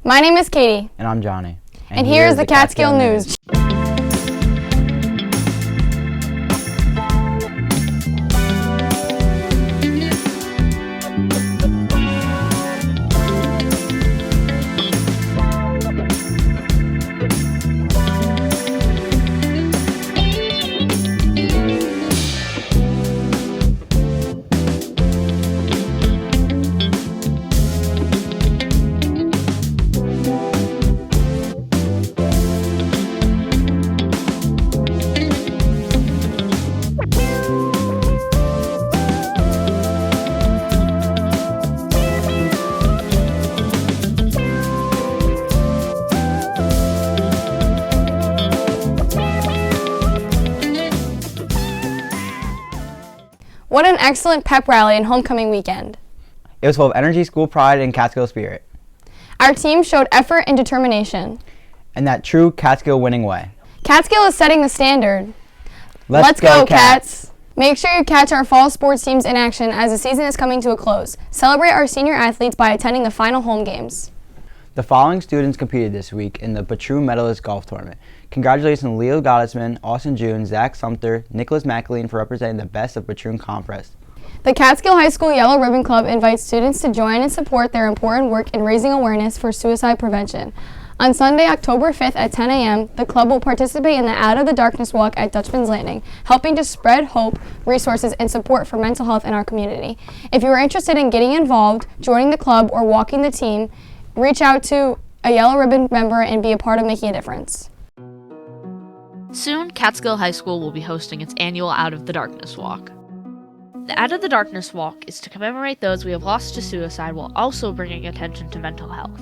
My name is Katie. And I'm Johnny. And here's the Catskill News. What an excellent pep rally and homecoming weekend. It was full of energy, school pride, and Catskill spirit. Our team showed effort and determination. And that true Catskill winning way. Catskill is setting the standard. Let's go, Cats! Make sure you catch our fall sports teams in action as the season is coming to a close. Celebrate our senior athletes by attending the final home games. The following students competed this week in the Patroon Medalist Golf Tournament. Congratulations to Leo Gottesman, Austin June, Zach Sumter, Nicholas McAleen for representing the best of Patroon Conference. The Catskill High School Yellow Ribbon Club invites students to join and support their important work in raising awareness for suicide prevention. On Sunday, October 5th at 10 a.m., the club will participate in the Out of the Darkness Walk at Dutchman's Landing, helping to spread hope, resources, and support for mental health in our community. If you are interested in getting involved, joining the club, or walking the team, reach out to a Yellow Ribbon member and be a part of making a difference. Soon, Catskill High School will be hosting its annual Out of the Darkness Walk. The Out of the Darkness Walk is to commemorate those we have lost to suicide while also bringing attention to mental health.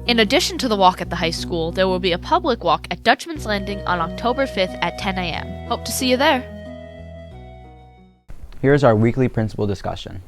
In addition to the walk at the high school, there will be a public walk at Dutchman's Landing on October 5th at 10 a.m. Hope to see you there. Here's our weekly principal discussion.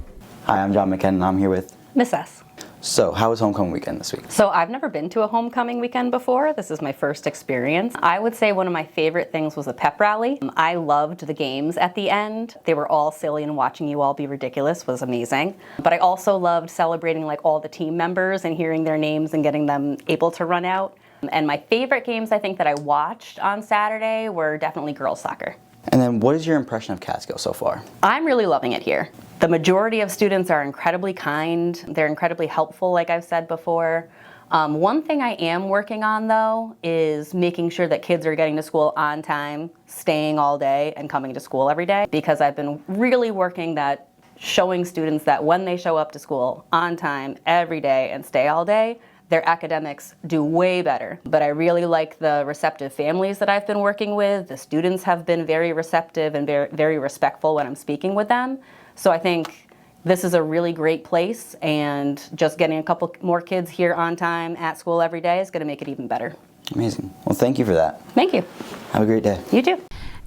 Hi, I'm John McKenna, and I'm here with Miss S. So, how was homecoming weekend this week? So I've never been to a homecoming weekend before. This is my first experience. I would say one of my favorite things was a pep rally. I loved the games at the end. They were all silly, and watching you all be ridiculous was amazing. But I also loved celebrating like all the team members and hearing their names and getting them able to run out. And my favorite games I think that I watched on Saturday were definitely girls soccer. And then what is your impression of Catskill so far? I'm really loving it here. The majority of students are incredibly kind. They're incredibly helpful, like I've said before. One thing I am working on, though, is making sure that kids are getting to school on time, staying all day, and coming to school every day, because I've been really working that showing students that when they show up to school on time, every day, and stay all day, their academics do way better. But I really like the receptive families that I've been working with. The students have been very receptive and very respectful when I'm speaking with them. So I think this is a really great place, and just getting a couple more kids here on time at school every day is going to make it even better. Amazing. Well, thank you for that. Thank you. Have a great day. You too.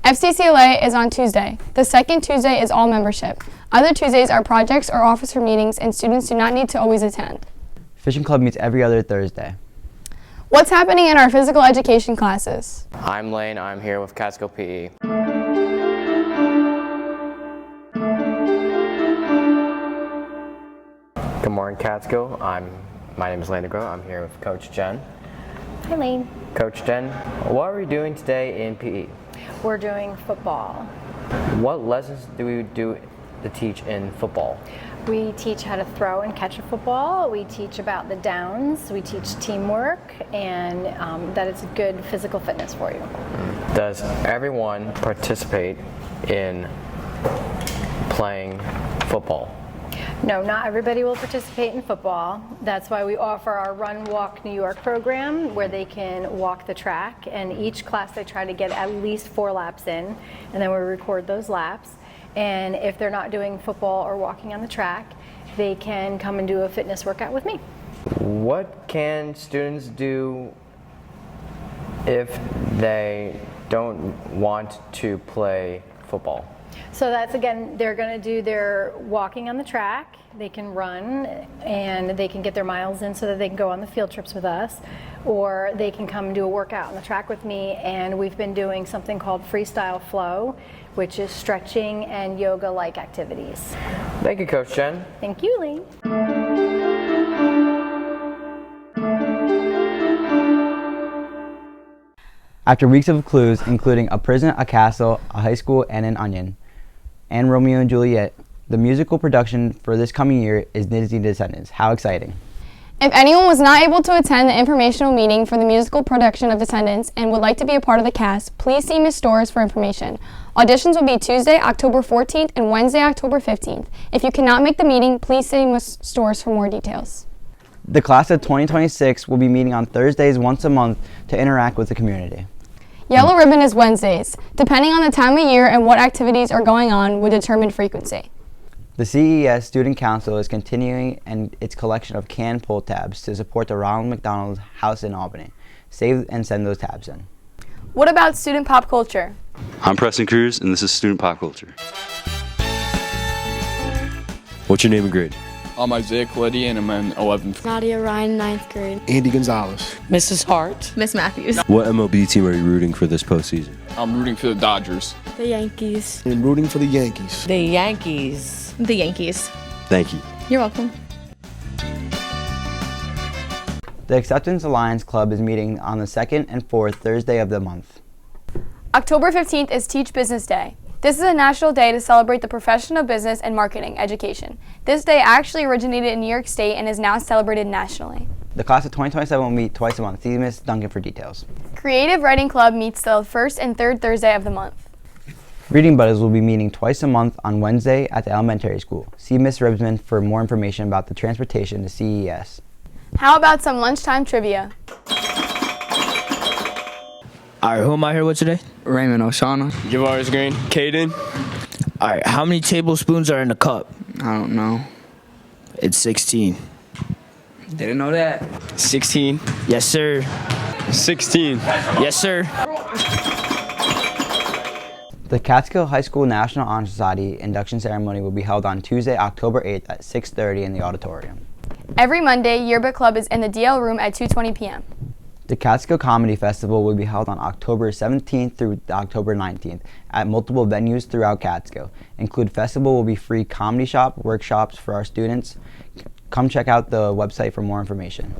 FCCLA is on Tuesday. The second Tuesday is all membership. Other Tuesdays are projects or officer meetings, and students do not need to always attend. Fishing Club meets every other Thursday. What's happening in our physical education classes? I'm Lane. I'm here with Catskill PE. Good morning, Catskill. My name is Lane DeGrow. I'm here with Coach Jen. Hi, Lane. Coach Jen, what are we doing today in PE? We're doing football. What lessons do we do to teach in football? We teach how to throw and catch a football. We teach about the downs. We teach teamwork, and that it's good physical fitness for you. Does everyone participate in playing football? No, not everybody will participate in football. That's why we offer our Run Walk New York program, where they can walk the track, and each class they try to get at least 4 laps in, and then we record those laps. And if they're not doing football or walking on the track, they can come and do a fitness workout with me. What can students do if they don't want to play football? So that's, again, they're going to do their walking on the track. They can run, and they can get their miles in so that they can go on the field trips with us, or they can come and do a workout on the track with me. And we've been doing something called freestyle flow, which is stretching and yoga-like activities. Thank you, Coach Jen. Thank you, Lee. After weeks of clues, including a prison, a castle, a high school, and an onion, and Romeo and Juliet, the musical production for this coming year is Disney Descendants. How exciting. If anyone was not able to attend the informational meeting for the musical production of Descendants and would like to be a part of the cast, please see Ms. Storrs for information. Auditions will be Tuesday, October 14th and Wednesday, October 15th. If you cannot make the meeting, please see Ms. Storrs for more details. The class of 2026 will be meeting on Thursdays once a month to interact with the community. Yellow Ribbon is Wednesdays. Depending on the time of year and what activities are going on would determine frequency. The CES Student Council is continuing its collection of canned pull tabs to support the Ronald McDonald House in Albany. Save and send those tabs in. What about student pop culture? I'm Preston Cruz, and this is Student Pop Culture. What's your name and grade? I'm Isaiah Coletti, and I'm in 11th. Nadia Ryan, 9th grade. Andy Gonzalez. Mrs. Hart. Miss Matthews. What MLB team are you rooting for this postseason? I'm rooting for the Dodgers. The Yankees. I'm rooting for the Yankees. The Yankees. The Yankees. Thank you. You're welcome. The Acceptance Alliance Club is meeting on the 2nd and 4th Thursday of the month. October 15th is Teach Business Day. This is a national day to celebrate the profession of business and marketing education. This day actually originated in New York State and is now celebrated nationally. The class of 2027 will meet twice a month. See Ms. Duncan for details. Creative Writing Club meets the first and third Thursday of the month. Reading Buddies will be meeting twice a month on Wednesday at the elementary school. See Ms. Ribsman for more information about the transportation to CES. How about some lunchtime trivia? All right, who am I here with today? Raymond O'Shauna. Javaris Green. Caden. All right, how many tablespoons are in a cup? I don't know. It's 16. Didn't know that. 16. Yes, sir. 16. Yes, sir. The Catskill High School National Honor Society induction ceremony will be held on Tuesday, October 8th at 6:30 in the auditorium. Every Monday, Yearbook Club is in the DL room at 2:20 p.m. The Catskill Comedy Festival will be held on October 17th through October 19th at multiple venues throughout Catskill. Include festival will be free comedy shop workshops for our students. Come check out the website for more information.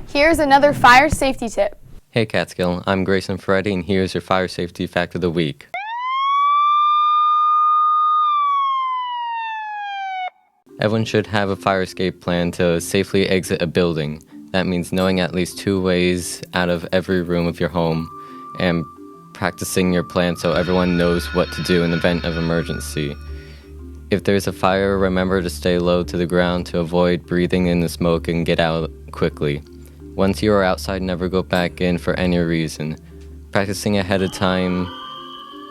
Here's another fire safety tip. Hey Catskill, I'm Grayson Ferretti and here's your fire safety fact of the week. Everyone should have a fire escape plan to safely exit a building. That means knowing at least 2 ways out of every room of your home and practicing your plan so everyone knows what to do in the event of emergency. If there's a fire, remember to stay low to the ground to avoid breathing in the smoke and get out quickly. Once you are outside, never go back in for any reason. Practicing ahead of time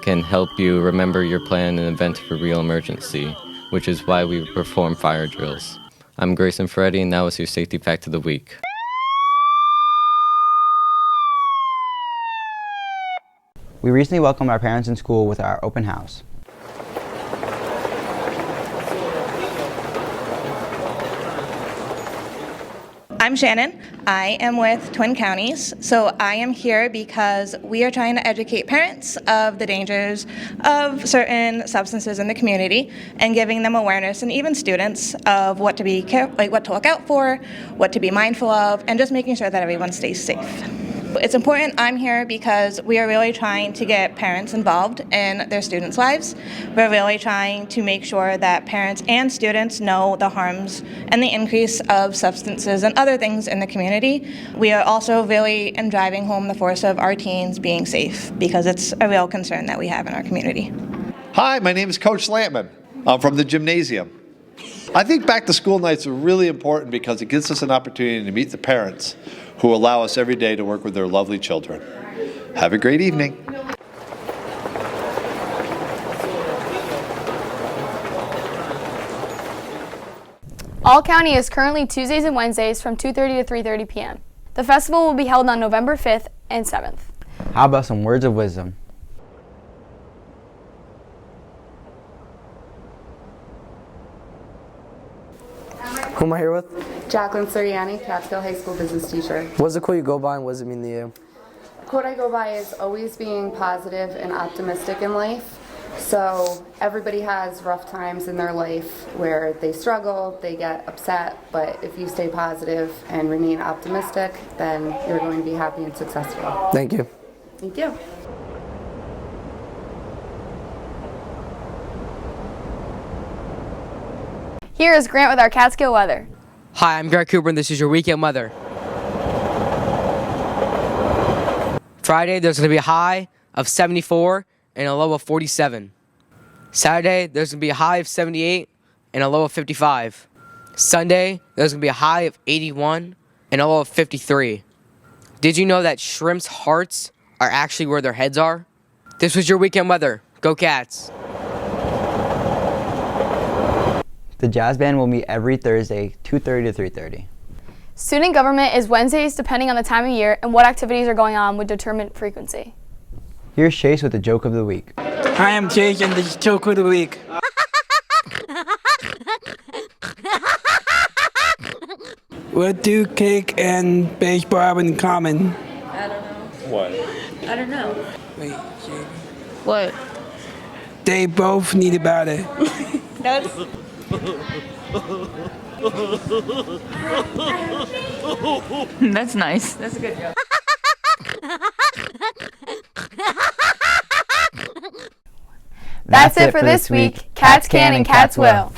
can help you remember your plan in the event of a real emergency, which is why we perform fire drills. I'm Grayson Ferretti, and that was your safety fact of the week. We recently welcomed our parents in school with our open house. I'm Shannon. I am with Twin Counties. So I am here because we are trying to educate parents of the dangers of certain substances in the community and giving them awareness, and even students, of what to be what to look out for, what to be mindful of, and just making sure that everyone stays safe. It's important I'm here because we are really trying to get parents involved in their students' lives. We're really trying to make sure that parents and students know the harms and the increase of substances and other things in the community. We are also really in driving home the force of our teens being safe because it's a real concern that we have in our community. Hi, my name is Coach Lampman. I'm from the gymnasium. I think back to school nights are really important because it gives us an opportunity to meet the parents who allow us every day to work with their lovely children. Have a great evening. All County is currently Tuesdays and Wednesdays from 2:30 to 3:30 p.m. The festival will be held on November 5th and 7th. How about some words of wisdom? Who am I here with? Jacqueline Soriani, Catskill High School business teacher. What's the quote you go by and what does it mean to you? The quote I go by is always being positive and optimistic in life. So everybody has rough times in their life where they struggle, they get upset, but if you stay positive and remain optimistic, then you're going to be happy and successful. Thank you. Thank you. Here is Grant with our Catskill weather. Hi, I'm Greg Cooper, and this is your weekend weather. Friday, there's going to be a high of 74 and a low of 47. Saturday, there's going to be a high of 78 and a low of 55. Sunday, there's going to be a high of 81 and a low of 53. Did you know that shrimp's hearts are actually where their heads are? This was your weekend weather. Go Cats! The Jazz Band will meet every Thursday, 2:30 to 3:30. Student government is Wednesdays depending on the time of year, and what activities are going on would determine frequency. Here's Chase with the joke of the week. Hi, I'm Chase, and this is joke of the week. What do cake and baseball have in common? I don't know. What? I don't know. Wait, Jamie. What? They both need about it. That's... That's nice. That's a good joke. That's it for this week. Cats can and cats will.